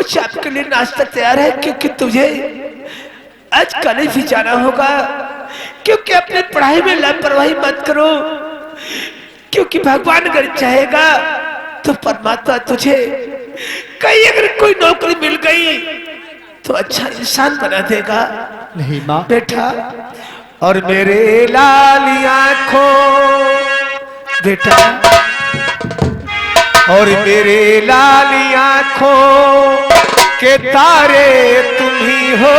कुछ आपके लिए नाश्ता तैयार है, क्योंकि तुझे आज कॉलेज भी जाना होगा। क्योंकि अपने पढ़ाई में लापरवाही मत करो, क्योंकि भगवान अगर चाहेगा तो परमात्मा तुझे कहीं अगर कोई नौकरी मिल गई तो अच्छा इंसान बना देगा। नहीं माँ बेटा, और मेरे लाली आंखों बेटा, और मेरे लाली आंखों के तारे तुम ही हो,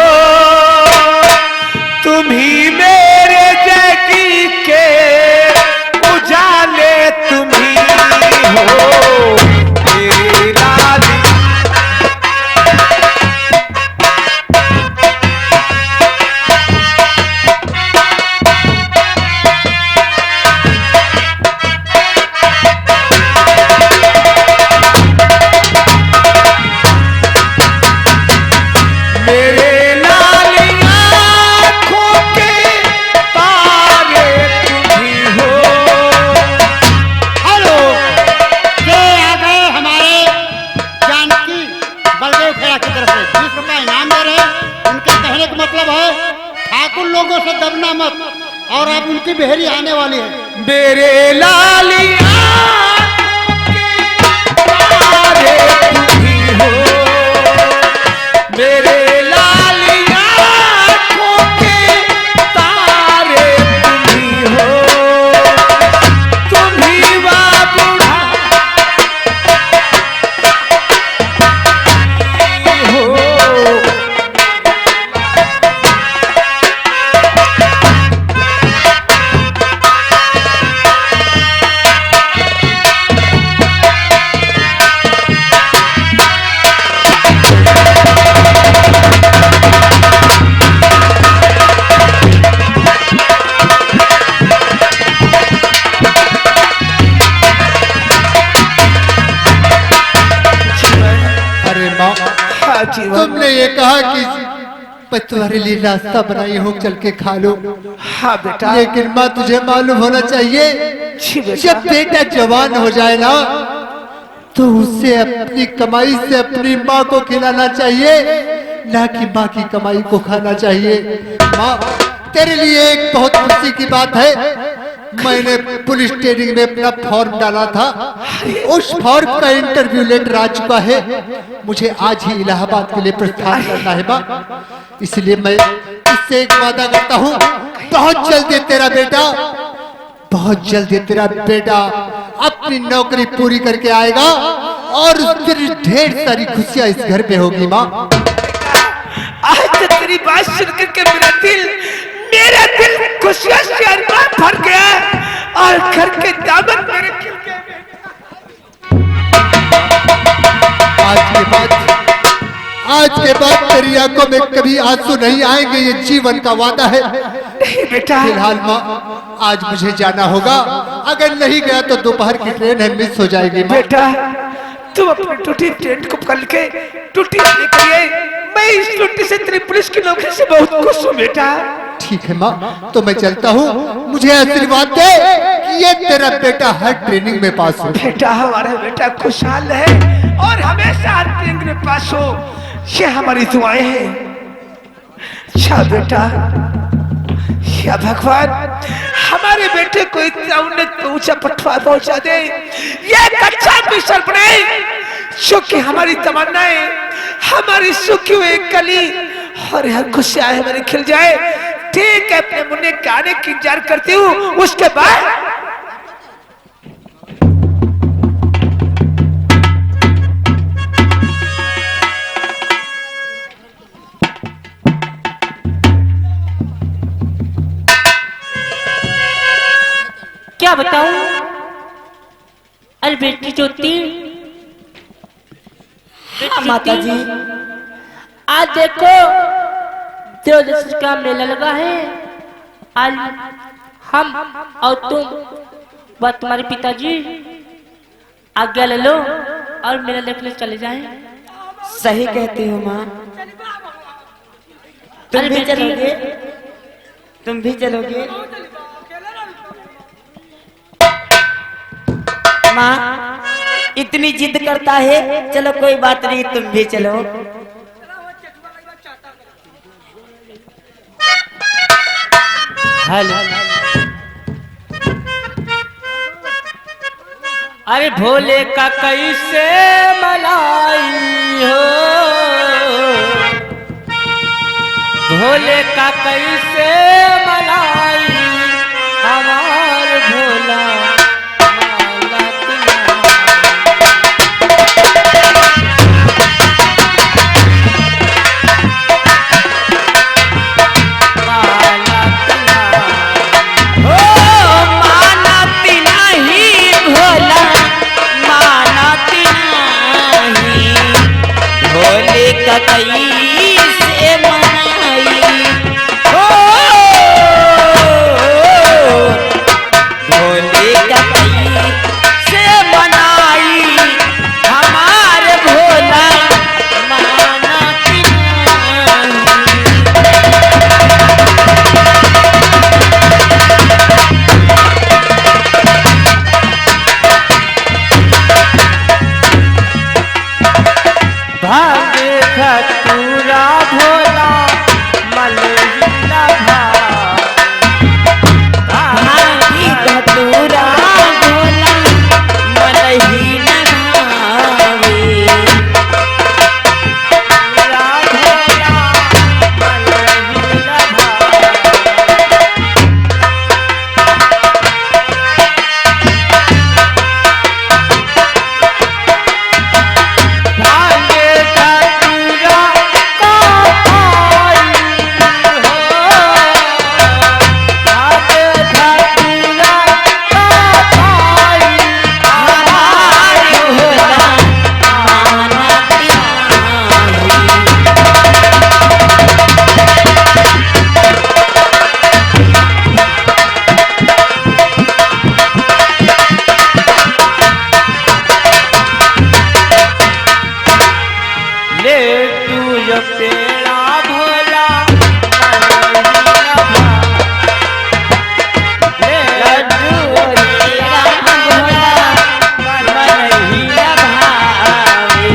तुम ही मेरे जगी के उजाले तुम ही हो। मेरे लाली लोगों से दबना मत, और अब उनकी बेहरी आने वाली है। मेरे लाली आंखों के तारे तुम ही हो, मेरे लाली आंखों के तारे तुम ही हो, तुम ही बाबूढ़ा हो। तुमने ये कहा कि मैं तुम्हारे लिए नाश्ता बनाई हूँ, चल के खा लो। हाँ बेटा, लेकिन माँ तुझे मालूम होना चाहिए, जब बेटा जवान हो जाए ना तो उसे अपनी कमाई से अपनी माँ को खिलाना चाहिए, ना कि माँ की कमाई को खाना चाहिए। माँ तेरे लिए एक बहुत खुशी की बात है, मैंने पुलिस ट्रेनिंग में अपना फॉर्म डाला था, उस फॉर्म का इंटरव्यू लेटर आ चुका है। मुझे आज ही इलाहाबाद के लिए प्रस्थान करना है माँ, इसलिए मैं इससे एक वादा करता हूँ, बहुत जल्दी तेरा बेटा, बहुत जल्दी तेरा बेटा अपनी नौकरी पूरी करके आएगा और फिर ढेर सारी खुशियाँ इस घर पे होगी माँ। आज तो तेरी बात सुन करके मेरा दिल खुशियों से अरमान भर गया और घर के दामन मेरे खिल गए। आज के बाद तेरी आंखों में कभी आंसू नहीं आएंगे, ये जीवन का वादा है। नहीं बेटा, फिलहाल माँ आज मुझे जाना होगा, अगर नहीं गया तो दोपहर की ट्रेन है, मिस हो जाएगी। बेटा तुम अपनी टूटी ट्रेन को पकड़ के टूटी निकलिए, मैं इस टूटी से तेरी पुलिस की नौकरी से बहुत खुश हूँ बेटा। ठीक है माँ, तो मैं चलता हूँ, मुझे आशीर्वाद दे कि ये तेरा बेटा हर ट्रेनिंग में पास हो। बेटा हमारा बेटा खुशहाल है और हमेशा हर ट्रेनिंग में पास हो, ये हमारी दुआएं हैं। अच्छा बेटा, या भगवान हमारे बेटे को इतना उन्नत ऊंचा पटवा पहुंचा दे, ये अच्छा मिशन बनाए, जो कि हमारी तमन्नाएं, हमारी सुखी हुई कली और हर खुशियां हमारी खिल जाए। ठीक है, अपने मुन्ने के आने की इंतजार करती हूँ, उसके बाद क्या बताऊं। अरे बेटी ज्योति, माता जी, आज देखो त्रोदशी का मेला लगा है। आज हम और तुम व तुम्हारे पिताजी आज्ञा ले लो और मेला देखने चले जाएं। सही कहती हो माँ, तुम भी चलोगे? तुम भी चलोगे? माँ इतनी जिद करता है, चलो कोई बात नहीं, तुम भी चलो। हेलो, अरे भोले का कैसे मनाई हो, भोले का कैसे मनाई, हमार भोला माला कैसे मनाई हो, भोले का कैसे मनाई, हमारे भोला माना कि भाग्य खतूरा भोला मलहिला भागी धतूरा भोला मनहीन भावे, पेड़ा भोला लड्डू तेरा भोला मनहीन भावे।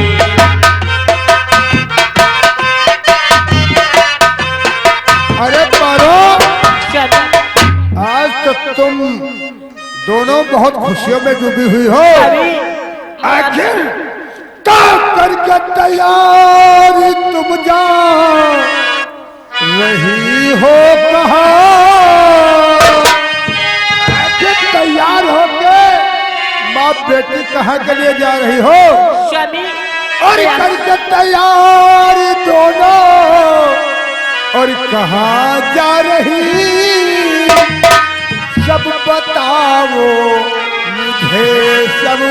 अरे पारो, आज तक तुम दोनों बहुत खुशियों में डूबी हुई हो। आखिर क्या करके तैयारी तुम जा रही हो कहाँ? आखिर तैयार होके माँ बेटी कहाँ के लिए जा रही हो? स्वामी और करके तैयारी दोनों, और कहाँ जा रही सब बताओ मुझे सब।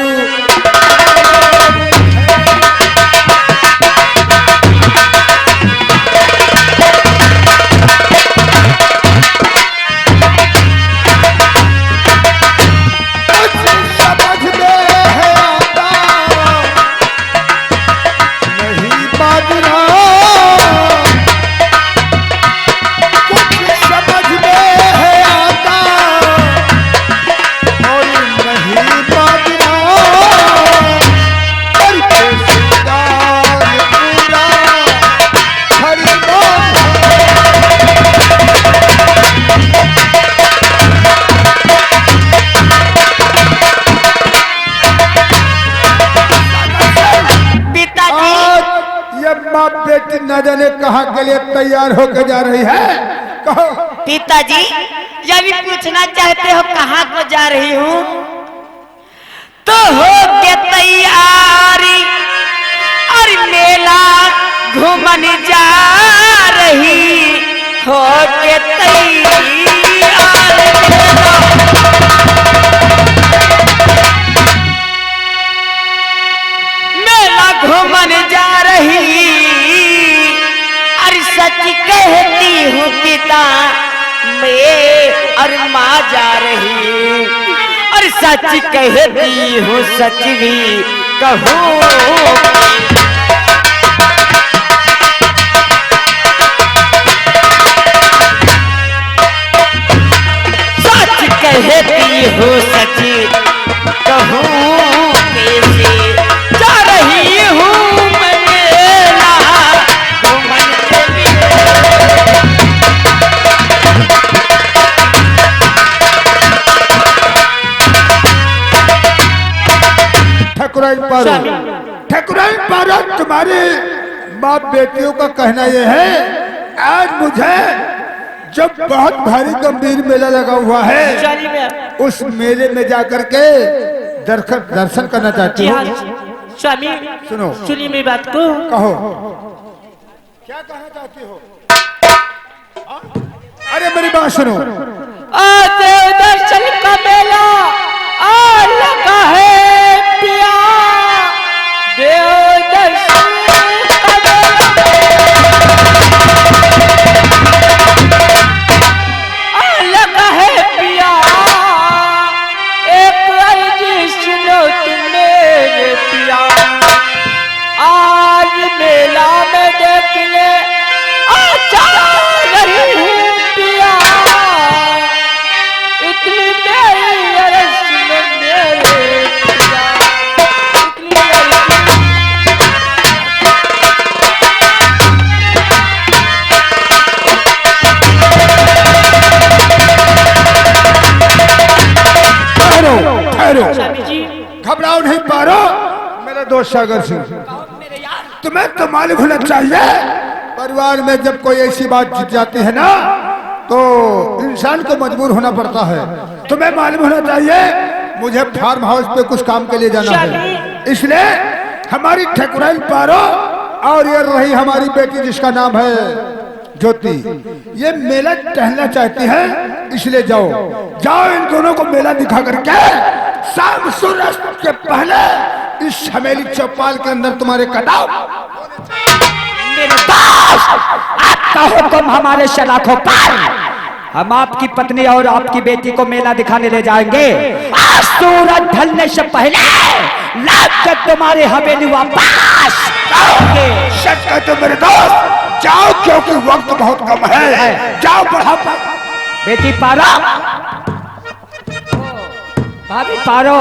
बेटी न जाने कहाँ के लिए तैयार होकर जा रही है, कहो। पिताजी, यह भी पूछना चाहते हो कहाँ को जा रही हूँ? तो हो के तैयारी, और मेला घूमन जा रही हो के तैयार, मेला घूमन जा रही। सच कहती हूँ पिता, मैं और माँ जा रही, और सच कहती हूँ सच भी कहूँ, सच कहती हूँ सच कहूँ कैसे। पारो। ठकुराइन पारो, तुम्हारी बाप बेटियों का कहना यह है, आज मुझे जब बहुत भारी गंभीर मेला लगा हुआ है, चलिए मैं उस मेले में जाकर के दर्शन करना चाहती जी हूँ। हाँ स्वामी सुनो। सुनिए मेरी बात को। कहो, क्या कहना चाहती हो? अरे मेरी बात सुनो। देव दर्शन का मेला आ लगा है पिया, देव दर्शन का मेला आ लगा है पिया, एक अर्जी सुनो तुम मेरे पिया, आज मेला में देख ले आचा रही हूँ पिया, इतनी मेरी अरज सुनो मेरे पिया, इतनी ठहरो, ठहरो, स्वामी जी घबराओ नहीं पारो। मेरा दोस्त सागर सिंह, तुम्हें तो मालूम होना चाहिए, परिवार में जब कोई ऐसी बात जीत जाती है ना, तो इंसान को मजबूर होना पड़ता है। तुम्हें मालूम होना चाहिए, मुझे फार्म हाउस पे कुछ काम के लिए जाना है, इसलिए हमारी ठकुराइन पारो और ये रही हमारी बेटी जिसका नाम है ज्योति, ये मेला टहलना चाहती है, इसलिए जाओ जाओ इन दोनों को मेला दिखा करके शाम सूर्यास्त के पहले इस हवेली चौपाल के अंदर तुम्हारे कटाओ। आपका हुक्म हमारे सलाखों पर। हम आपकी पत्नी और आपकी बेटी को मेला दिखाने ले जाएंगे। आज सूरज ढलने से पहले लाख तक तुम्हारी हवेली वापस आओगे। सच कहते मेरे दोस्त, जाओ क्योंकि वक्त बहुत कम है, जाओ बढ़ा। बेटी पारो, भाभी पारो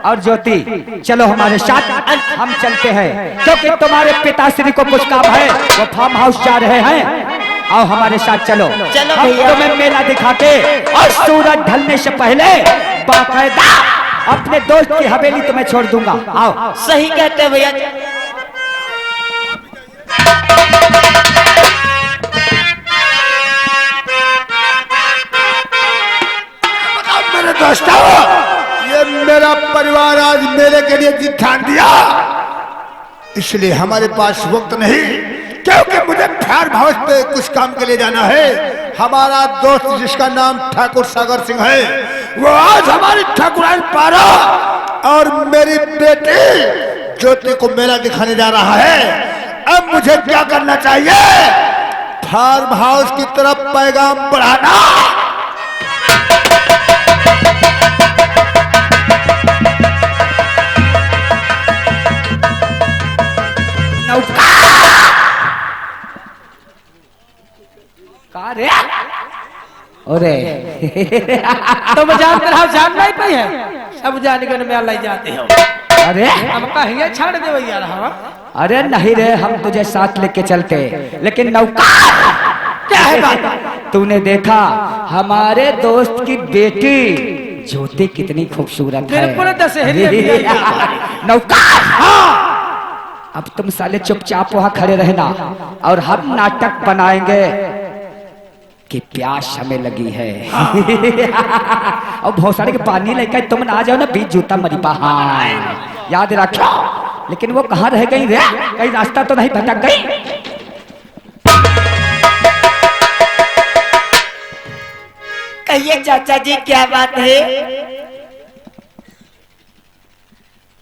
और ज्योति, चलो हमारे साथ, हम चलते हैं, क्योंकि तुम्हारे पिताश्री को कुछ काम है, वो फार्म हाउस जा रहे हैं। आओ हमारे साथ चलो, चलो हम भैया। तुम्हें मेला दिखाते और सूरज ढलने से पहले बाकायदा अपने दोस्त की हवेली तुम्हें छोड़ दूंगा। आओ। सही कहते हैं भैया। मेरे दोस्तों, ये मेरा परिवार आज मेले के लिए जिद ठान दिया, इसलिए हमारे पास वक्त नहीं, क्योंकि मुझे फार्म हाउस पे कुछ काम के लिए जाना है। हमारा दोस्त जिसका नाम ठाकुर सागर सिंह है, वो आज हमारी ठाकुराइन पारा और मेरी बेटी ज्योति को मेला दिखाने जा रहा है। अब मुझे क्या करना चाहिए? फार्म हाउस की तरफ पैगाम बढ़ाना। रे अरे तुम जानते हो, जानना ही नहीं है, सब जान के में लाई जाते हो। अरे अब कहिए छोड़ दे भैया रहा। अरे नहीं रे, हम तुझे साथ लेके चलते, लेकिन नौका क्या है बात? तूने देखा हमारे दोस्त की बेटी ज्योति कितनी खूबसूरत है। बिल्कुल दशहरी है नौका, अब तुम साले चुपचाप वहां खड़े रहना और हम नाटक बनाएंगे कि प्यास हमें लगी है। और बहुत सारे के पानी लेकर तुम ना आ जाओ ना, बीच जूता मरी पा। याद रखो। लेकिन वो कहाँ रह गई रे? कहीं रास्ता तो नहीं भटक गई? कहिए चाचा जी क्या बात है?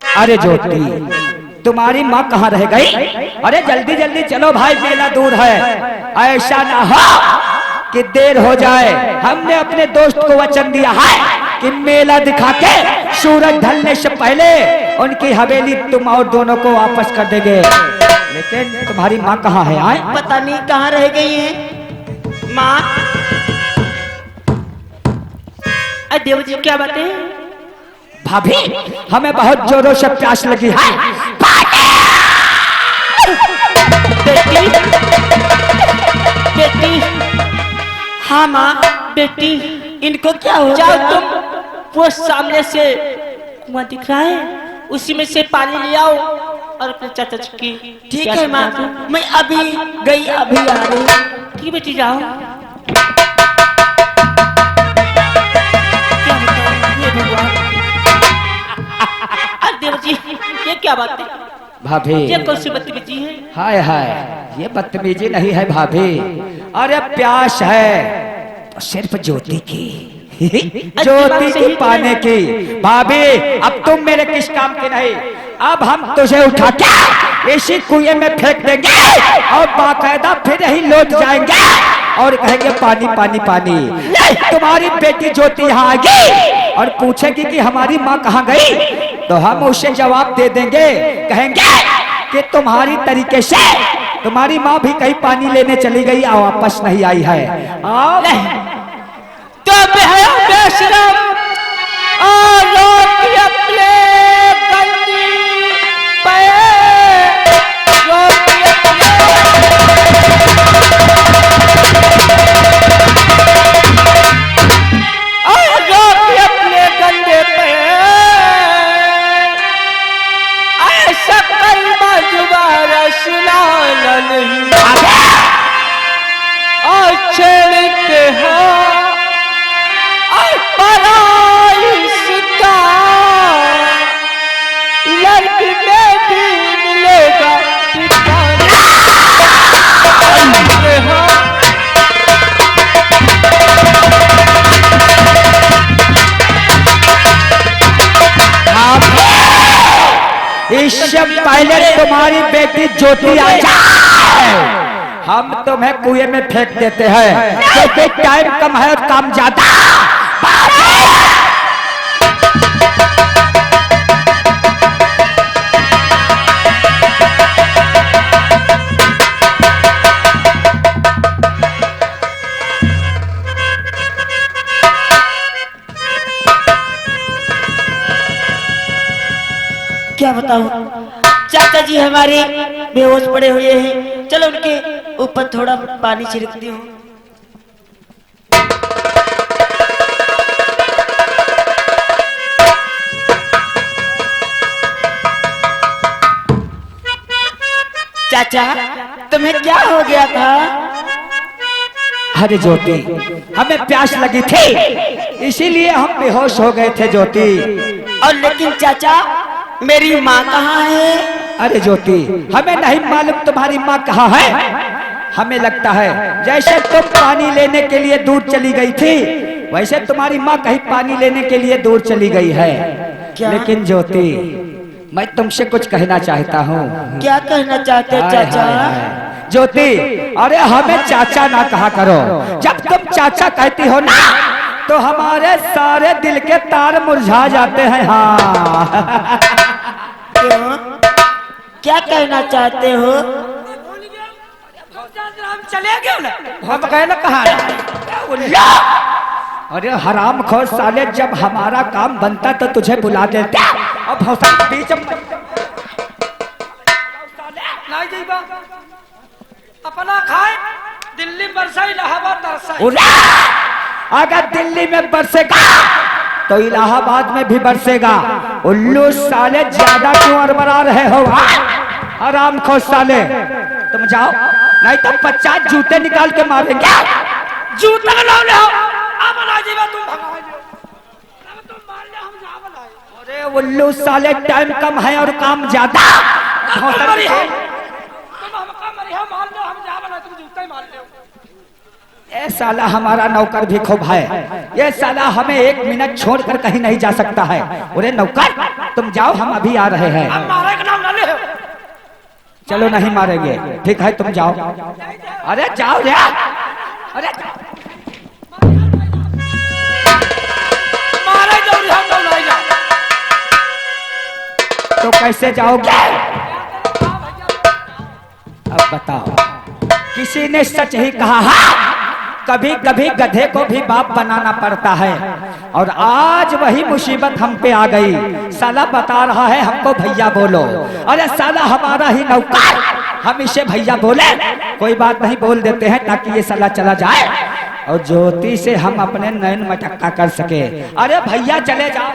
अरे ज्योति, तुम्हारी माँ कहाँ रह गई? अरे जल्दी जल्दी चलो भाई, मेला दूर है। ऐसा ना हो कि देर हो जाए। हमने अपने दोस्त को वचन दिया है कि मेला दिखा के सूरज ढलने से पहले उनकी हवेली तुम और दोनों को वापस कर देंगे। लेकिन तुम्हारी माँ कहाँ है? आए पता नहीं कहाँ रह गई है माँ। अरे देव जी क्या बात है? भाभी, हमें बहुत जोरों से प्यास लगी है। बेटी, बेटी, हाँ माँ बेटी, इनको क्या हो? जाओ तुम, वो सामने से कुआं दिख रहा है, उसी में से पानी ले आओ और अपने चाचा जी की ठीक है माँ, मैं अभी गई अभी आ रही। ठीक बेटी जाओ। क्या बताऊं ये भगवान, देव जी ये क्या बात है? भाभी ये कौन सी बदतमीजी है? हाय हाय, ये बदतमीजी नहीं है भाभी, अरे प्यास है तो सिर्फ ज्योति की ज्योति की पाने की। भाभी अब तुम मेरे किस काम के नहीं, अब हम तुझे उठा के इसी कुएं में फेंक देंगे और बाकायदा फिर यही लौट जाएंगे और कहेंगे पानी पानी पानी। तुम्हारी बेटी ज्योति यहाँ आएगी और पूछेगी कि हमारी माँ कहाँ गई, तो हम उसे जवाब दे देंगे, कहेंगे कि तुम्हारी तरीके से तुम्हारी माँ भी कहीं पानी लेने चली गई और वापस नहीं आई है। आओ तो बेशरम और अपने गंदी पैर अपने गंदे पैर, ऐसा कलमा दोबारा सुनाना नहीं और छेड़ते हो लड़की में भी मिलेगा इससे पहले तुम्हारी बेटी ज्योति आ जाए हम तुम्हें कुएं में फेंक देते हैं, क्योंकि टाइम कम है और काम ज्यादा। क्या बताऊं, चाचा जी हमारे बेहोश पड़े हुए हैं। चलो उनके ऊपर थोड़ा पानी छिड़कती हूँ। चाचा तुम्हें क्या हो गया था? अरे ज्योति हमें प्यास लगी थी इसीलिए हम बेहोश हो गए थे ज्योति। और लेकिन चाचा मेरी माँ कहाँ है? अरे ज्योति हमें नहीं मालूम तुम्हारी माँ कहाँ है, हमें लगता है जैसे तुम पानी लेने के लिए दूर चली गई थी वैसे तुम्हारी माँ कहीं पानी लेने के लिए दूर चली गई है। लेकिन ज्योति मैं तुमसे कुछ कहना चाहता हूँ। क्या कहना चाहते हो चाचा? ज्योति अरे हमें चाचा ना कहा करो, जब तुम चाचा कहती हो ना तो हमारे सारे दिल के तार मुरझा जाते हैं। हाँ क्यों? क्या कहना चाहते हो? हम चले गए ना कहा। अरे हराम खोर साले, जब हमारा काम बनता तो तुझे बुला देते। अब बीच अपना खाए दिल्ली बरसा इलाहाबाद तरसा। अगर दिल्ली में बरसेगा तो इलाहाबाद में भी बरसेगा। उल्लू साले ज्यादा क्यों अरबरा रहे हो? हराम खोर साले तुम जाओ, नहीं तो 50 जूते निकाल के मारेंगे। जूता लो ले अब ना जीवा तुम भगाओ अब तुम मार ले हम जा बनाए। अरे उल्लू साले टाइम कम है और काम ज्यादा। तुम हमका मरी हो मार लो हम जा बनाए, तुम जूता ही मार ले। ये साला हमारा नौकर भी खूब है, ये साला हमें 1 मिनट छोड़कर कहीं नहीं जा सकता है। अरे नौकर तुम जाओ, हम अभी आ रहे हैं। अब मारे का नाम ना ले। चलो नहीं मारेंगे, ठीक है तुम जाओ। अरे जाओ रे, अरे मारे जरूरी हम तो नहीं जा। तो कैसे जाओगे? अब बताओ, किसी ने सच ही कहा है कभी कभी गधे को भी बाप बनाना पड़ता है, और आज वही मुसीबत हम पे आ गई। साला बता रहा है हमको भैया बोलो। अरे साला हमारा ही नौकर, हम इसे भैया बोले? कोई बात नहीं, बोल देते हैं ताकि ये साला चला जाए और ज्योति से हम अपने नैन मटक्का कर सके। अरे भैया चले जाओ।